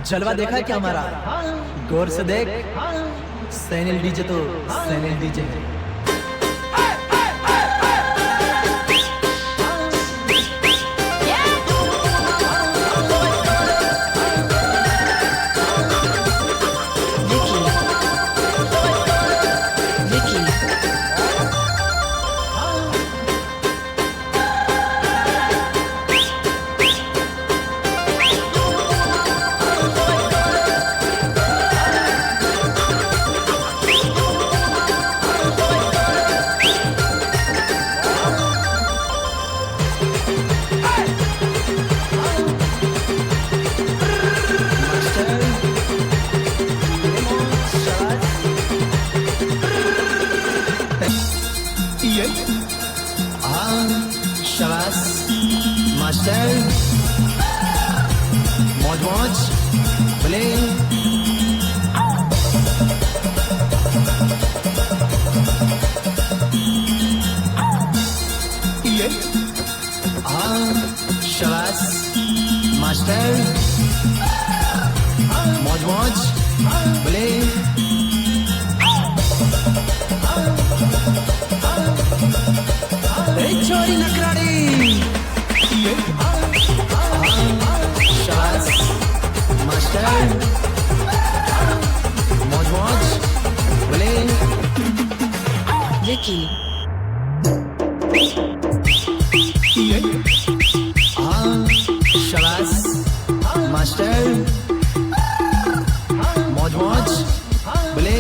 जलवा देखा है क्या हमारा? गौर से देख, सैनिल डीजे तो सैनिल डीजे है। शाबाश मास्टर, मौज मौज भले। शाबाश मास्टर, मौज मौज भले। छोरी नखराड़ी, शाबाश मास्टर, मौज मौज बोले। विकी शाबाश मास्टर, मौज मौज बोले।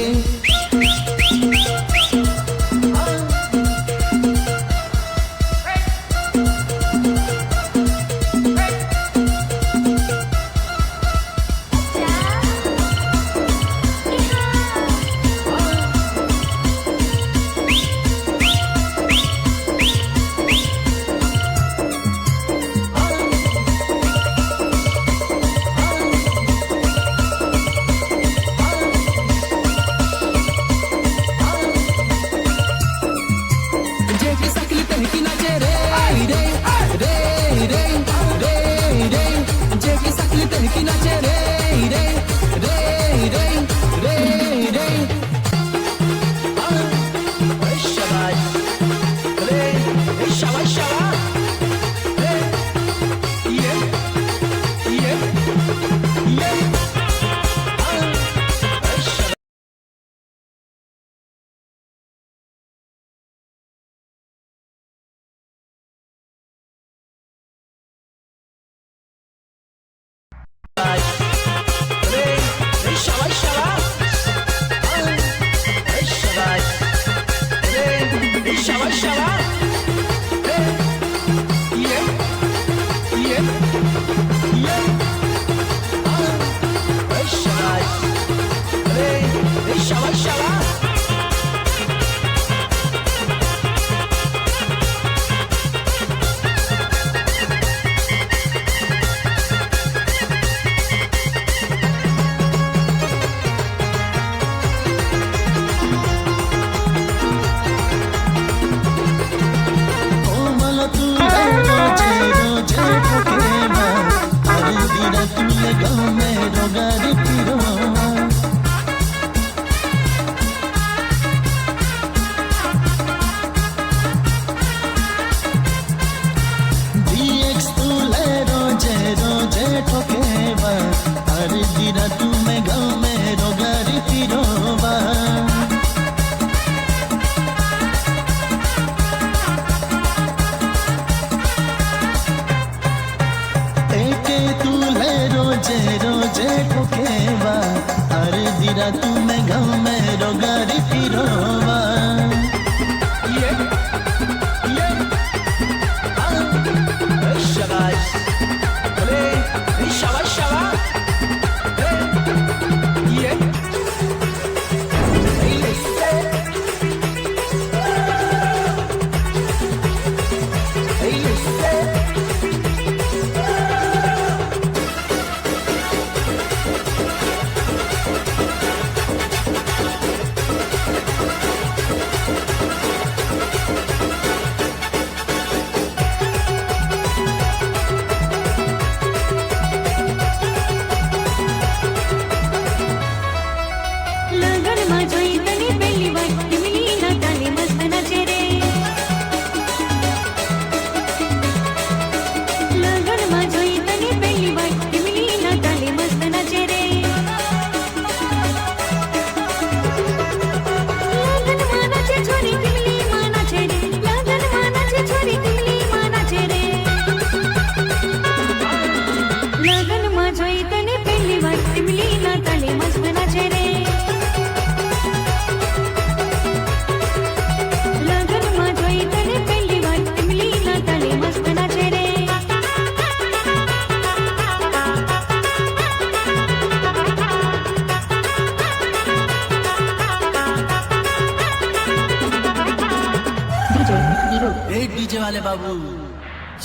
बाबू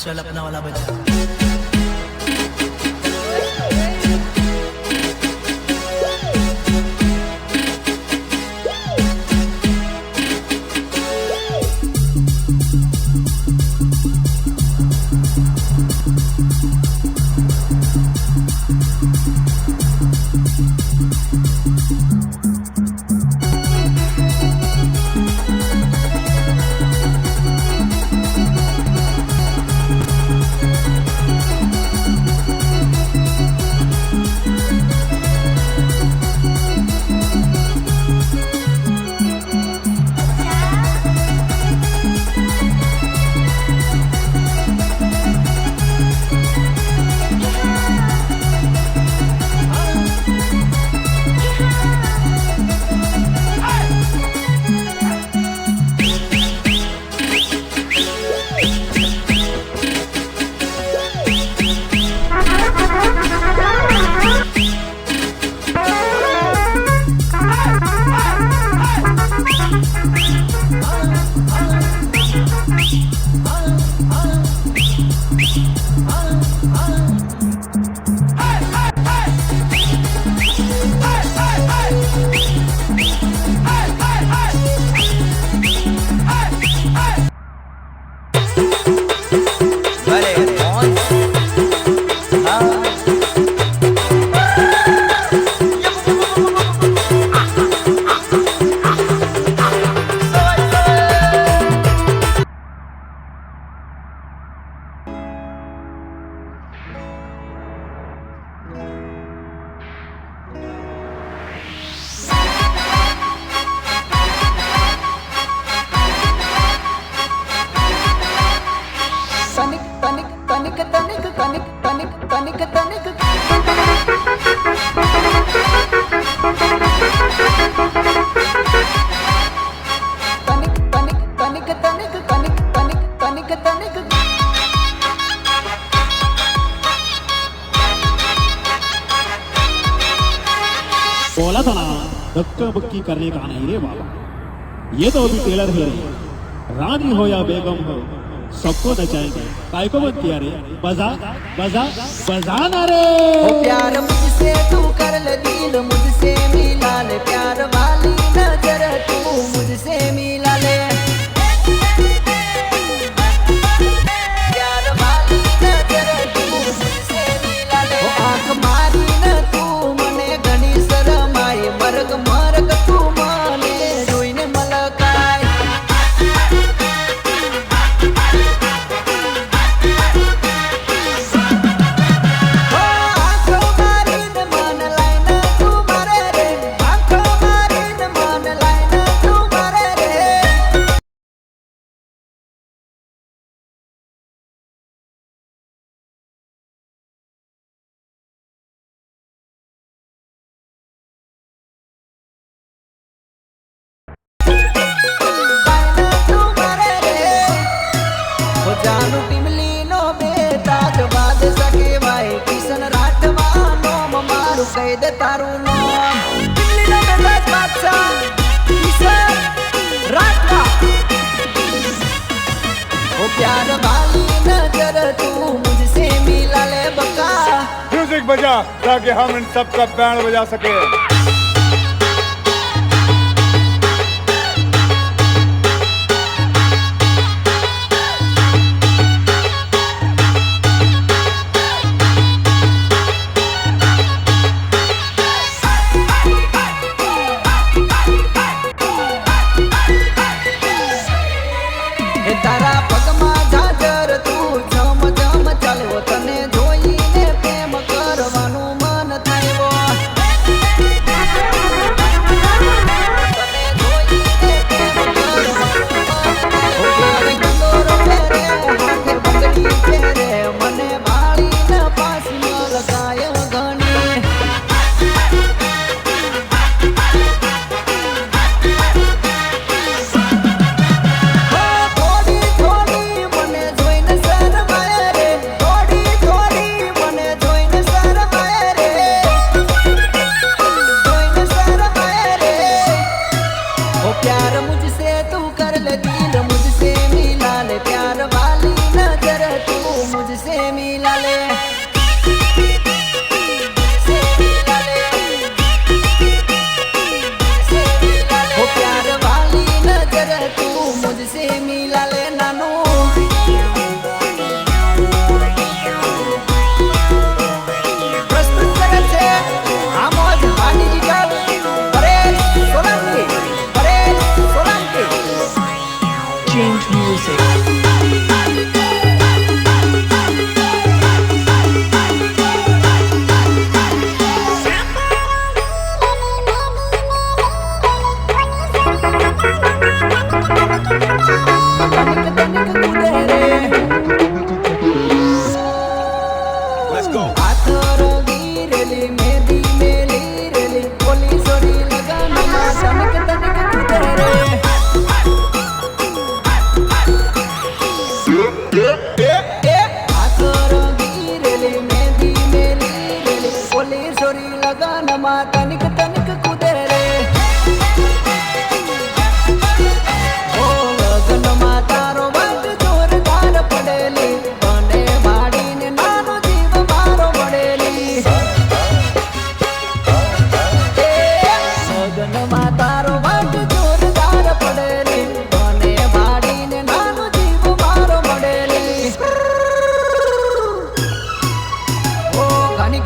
चल अपना वाला बजा। बोला था ना धक्का बक्की करने का नहीं रे बाबा, ये तो अभी टेलर ही नहीं, रानी हो या बेगम हो सबको नचाएंगे। काय को बंद किया रे, बजा बजा बजाना रे। ओ प्यार मुझसे तू कर ले दिल मुझसे मिला ले, प्यार वाली नजर तू मुझसे मिला ले, प्यार वाली नजर तू मुझसे मिला ले। ओ आंख मारी न तू मने घनी शरमाई, मरग मरग तू माने જોઈને મલકાય। જાનુ ટીમલી નો બેતાજ બાદ સકે ભાઈ કિશન રાઠવા નોમ મારું કહી દે તારું નામ। ટીમલી નો બેતાજ બાદશાહ કિશન રાઠવા, ओ प्यार वाली नजर तू मुझसे मिला ले बका। म्यूजिक बजा ताकि हम इन सब का बैंड बजा सके। તારા પગમાં ઝાઝર તું જમ જમ ચાલ્યો, તને જોઈને પ્રેમ કરવાનું મન થયો।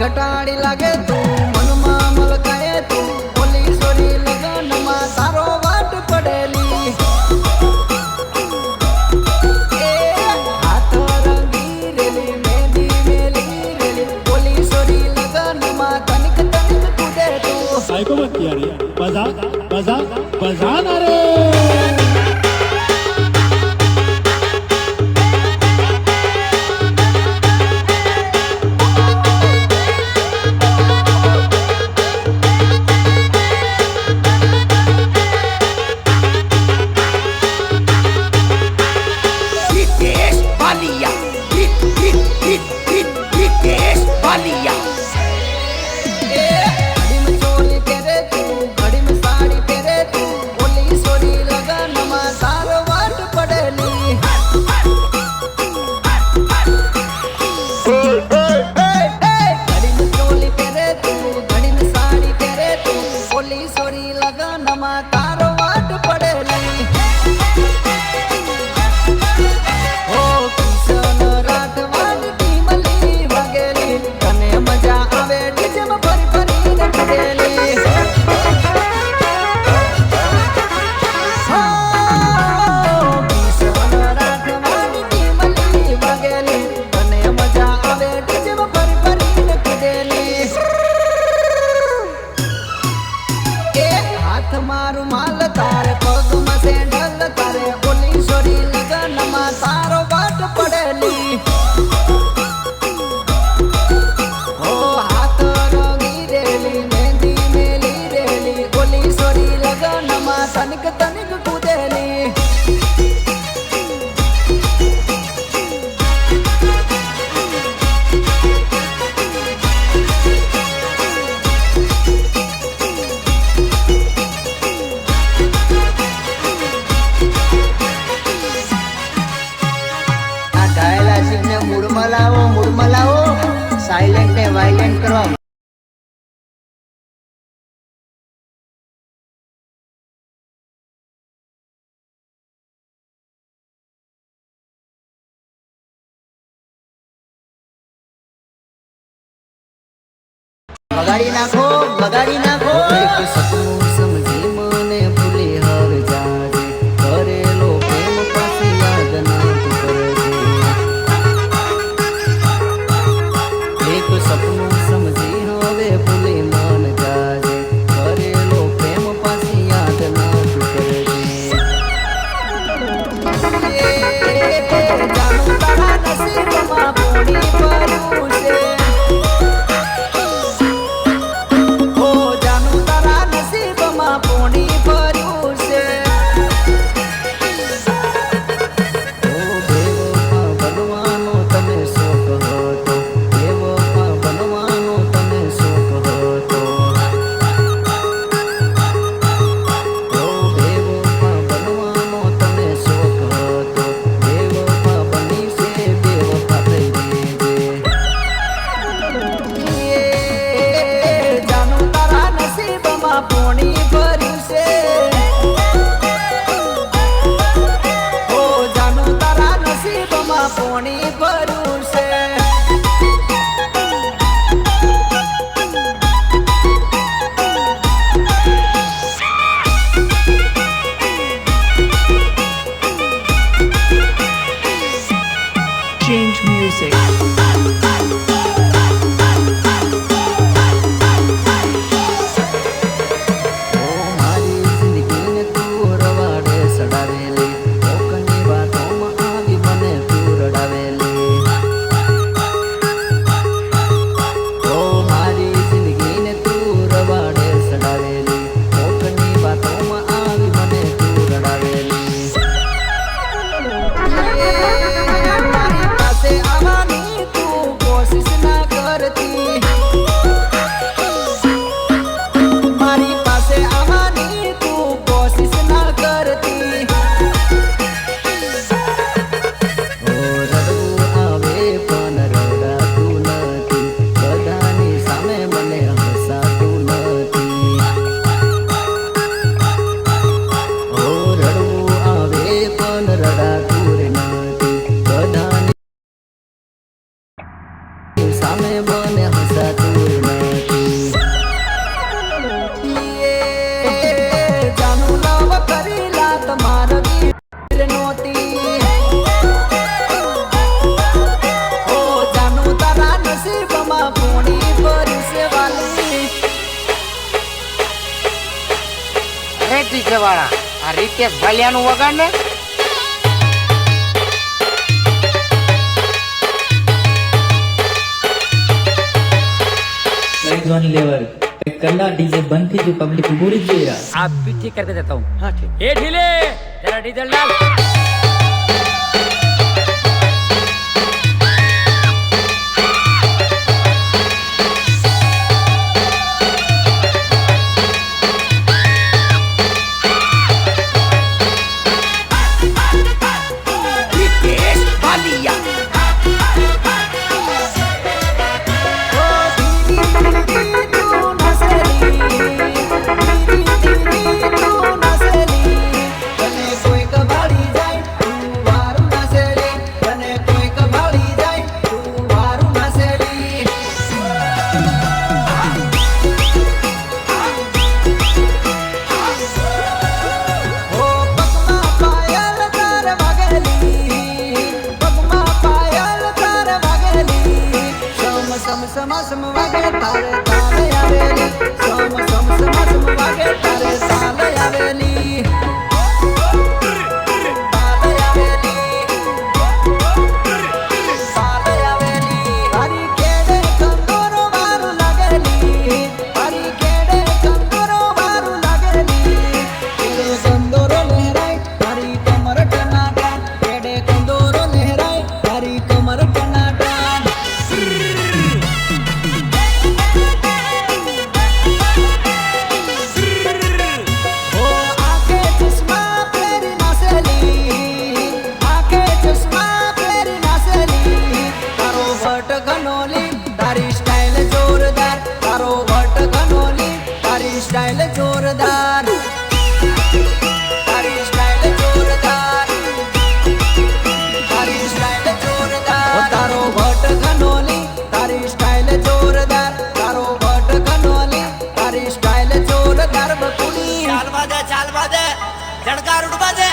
ઘટાડી લાગે તું મનમાં મલકાય તું ઓલી સોરી લગનમાં તારો વાટ પડેલી એ હાથ રંગી રેલી મહેંદી મેલી રેલી ઓલી સોરી લગનમાં તનિક તનિક કૂદે તું ऐको मत किया रे बजा बजा बजा ना रे Ritesh Balia Ritesh Balia घड़ी में चोली पेरे तू घड़ी में साड़ी पेरे तू ओली सोरी लगनमा तारो वाट पड़ेली घड़ी में चोली पेरे तू घड़ी में साड़ी पेरे तू ओली सोरी लगनमा तारो वाट पड़ेली ओ કિશન રાઠવાની ટીમલી વગેલી તને મજા આવે ડીજેમાં ફરી ફરીને કૂદેલી કિશન રાઠવાની ટીમલી વગેલી તને મજા આવે ડીજેમાં ફરી ફરીને કૂદેલી એ હાથ મારું માલ તારે પગમાં સેન્ડલ તારે ઓલી સોરી લગનમાં તારો વાટ પડેલી ઓ હાથ રંગી રેલી મહેંદી મેલી રેલી ઓલી સોરી લગનમાં તનિક તનિક કૂદેલી આ ઘાયલા શિવને મૂળમાં લાવો સાયલેન્ટ ને વાયલેન્ટ કરો બગાડી નાખો એક સપનું સમજી મને ભૂલી હવે જાજે કરેલો પ્રેમ પાછી યાદ ના તું કરજે એક સપનું સમજી હવે ભૂલી મન જાજે કરેલો પ્રેમ પાછી યાદ ના તું કરજે જાણું તારા નસીબમાં પોણી પડ્યું છે ઓ જાનું તારા નસીબમાં પોણી ભર્યું છે ઓ બેવફા બનવાનો તને શોખ હતો બેવફા બનવાનો તને શોખ હતો ઓ બેવફા બનવાનો તને શોખ હતો બેવફા બની છે બેવફા થઈ દેજે જાનું તારા નસીબમાં પોણી ભર્યું છે ઓ જાનું તારા નસીબમાં પોણી ભર્યું છે Change music. ઓ મારી જિંદગીને તું રવાડે સડાવેલી કોકની વાતોમાં આવી મને તું રડાવેલી ઓ મારી જિંદગીને તું રવાડે સડાવેલી કોકની વાતોમાં આવી મને તું રડાવેલી મારી પાસે આવવાની તું કોશિશ ના કરતી મારી પાસે આવવાની તું કોશિશ ના કરતી ઓ રડવું આવે પણ રડાતું નથી બધાની સામે મને હસાતું નથી ઓ રડવું આવે પણ રડાતું નથી બધાની સામે મને હસાતું ડીજે વાળા આ રીતેશ ભાલિયાનું વગાડ ને जोन लेवर करना डीजे बंद थी जो पब्लिक पूरी थी यार आप भी ठीक करके देता हूँ हाँ ठीक ए ढीले जरा डीजल डाल સમ વાગે તારે તારે આવેલી સમ વાગે તારે તારે આવેલી તારી કેડે કંદોરો વારું લાગેલી તારી કેડે કંદોરો વારું લાગેલી કેડે કંદોરો લહેરાય તારી કમર ટનાટા કેડે કંદોરો લહેરાય તારી કમર ટનાટા स्टाइल जोरदार तारी स्टाइल जोरदार तारी स्टाइल जोरदार ओ तारो भट घनोली तारी स्टाइल जोरदार तारो भट घनोली तारी स्टाइल जोरदार बकुड़ी चाल बाजे झड़का उड़ बाजे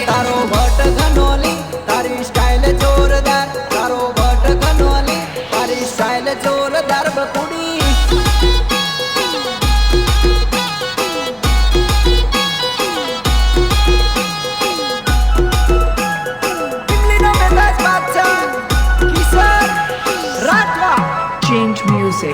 तारो भट घनोली तारी स्टाइल जोरदार तारो भट घनोली तारी स्टाइल जोरदार बकुड़ी Change music.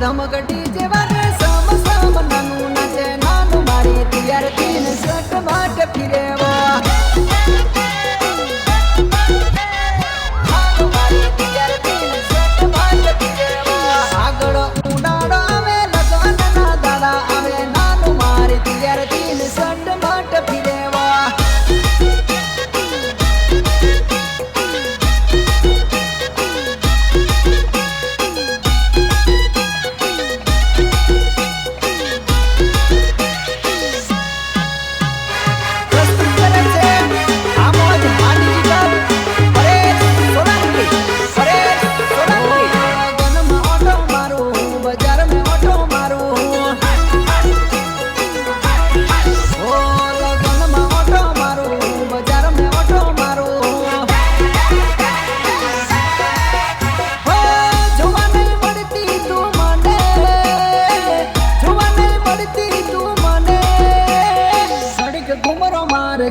ધમકટી જેવા ને સમ સમ નાનું નાચે નાનું મારી તિયાર તીન સટ માટ ફિરેવા નાનું મારી તિયાર તીન સટ માટ ફિરેવા આગળ ઉડાડો આવે લગન ના દાડા આવે નાનું મારી તિયાર તીન સટ માટ ફિરેવા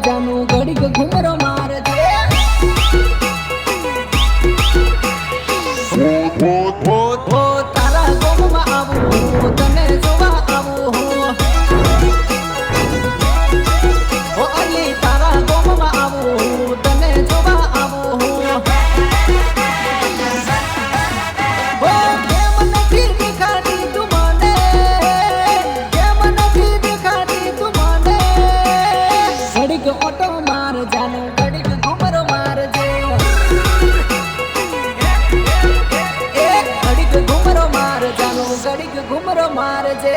જાનું ઘડીક ઘુમરો માર દે હો તારા ગોમમાં આવું તને જોવા આવું હો અલી તારા ગોમમાં આવું તને જોવા આવું હો કેમ નથી દેખાતી તું મને કેમ નથી દેખાતી તું મને ઘડીક ઓટો માર જાનું ઘડીક ઘુમરો માર જે ઘડીક ઘુમરો માર જાનું ઘડીક ઘુમરો માર જે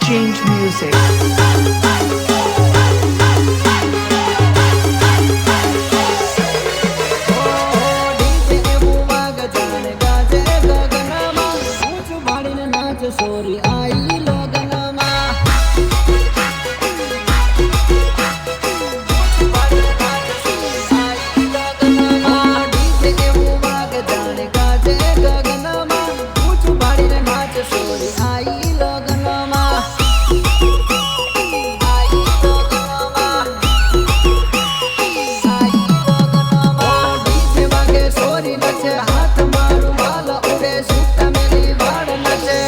Change music. સોરી આઈ લગનમાં ડીજે એવું વાગ જાણે ગાજે ગગનમાં ઊંચું પાડીને નાચ સોરી આઈ લગનમાં ડીજે વાગે સોરી નચે હાથ મારું માલ ઉડે સુતા મેલી વાળ નચે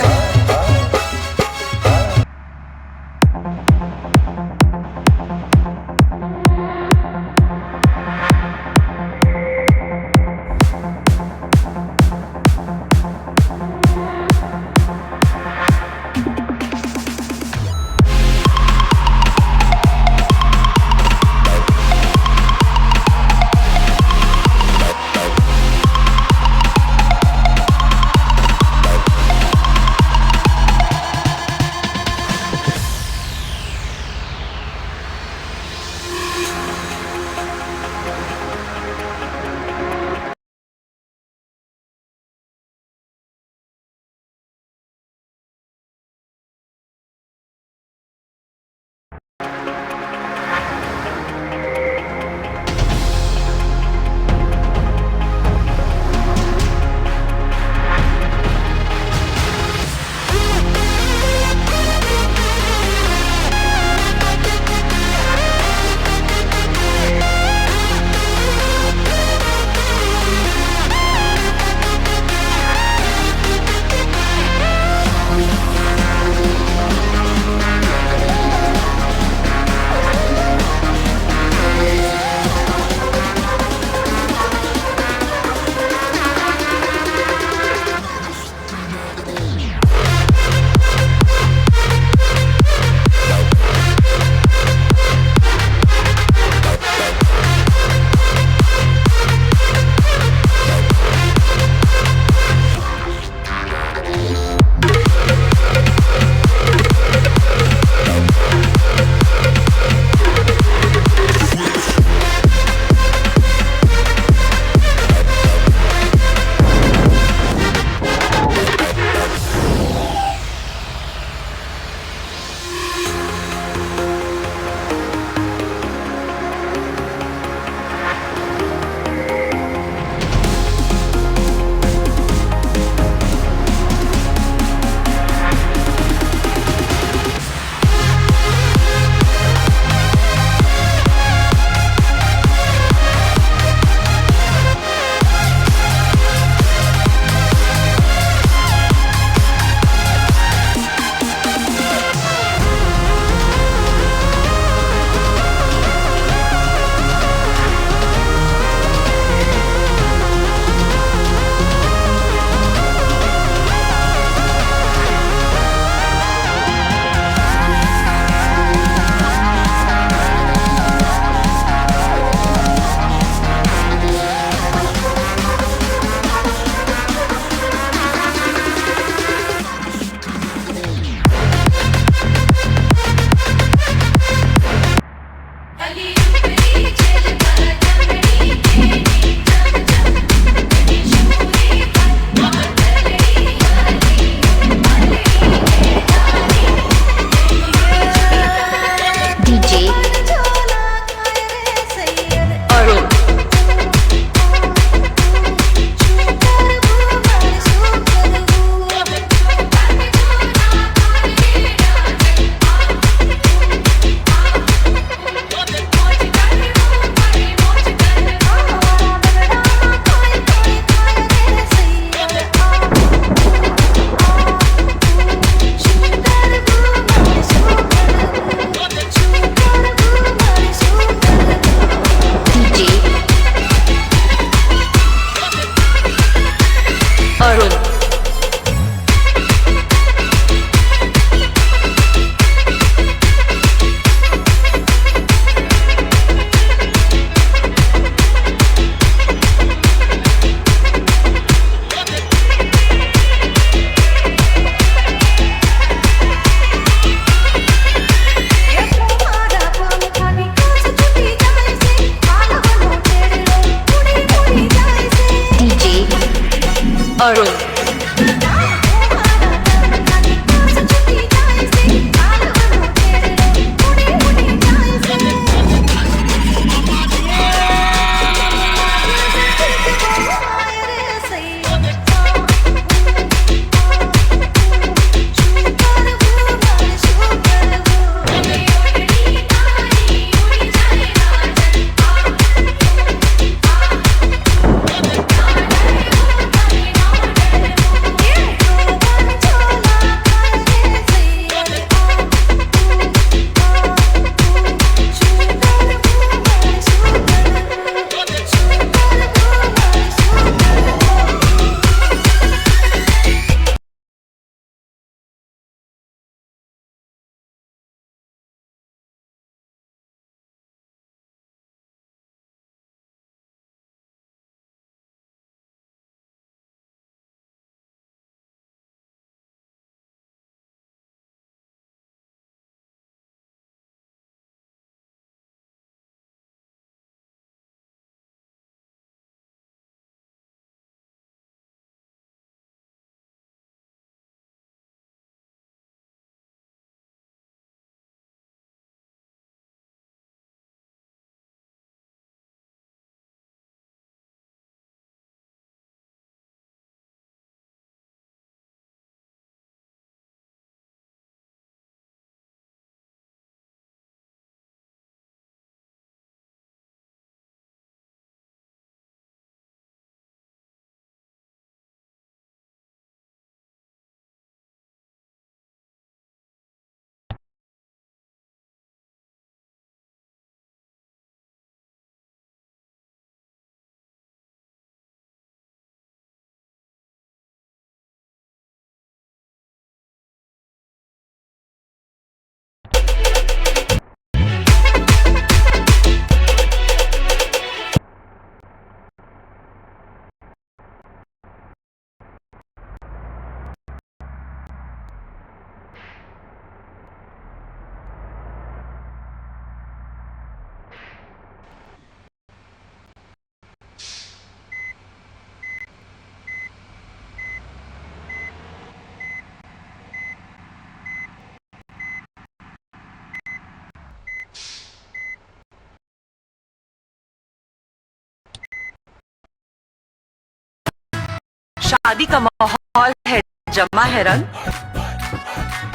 शादी का माहौल है, जमा है रंग।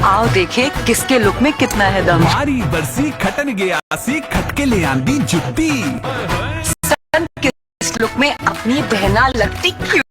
आओ देखे किसके लुक में कितना है दम। मारी बरसी खटन गया सी खटके ले आंदी जुत्ती। सन किस लुक में अपनी बहना लगती क्यों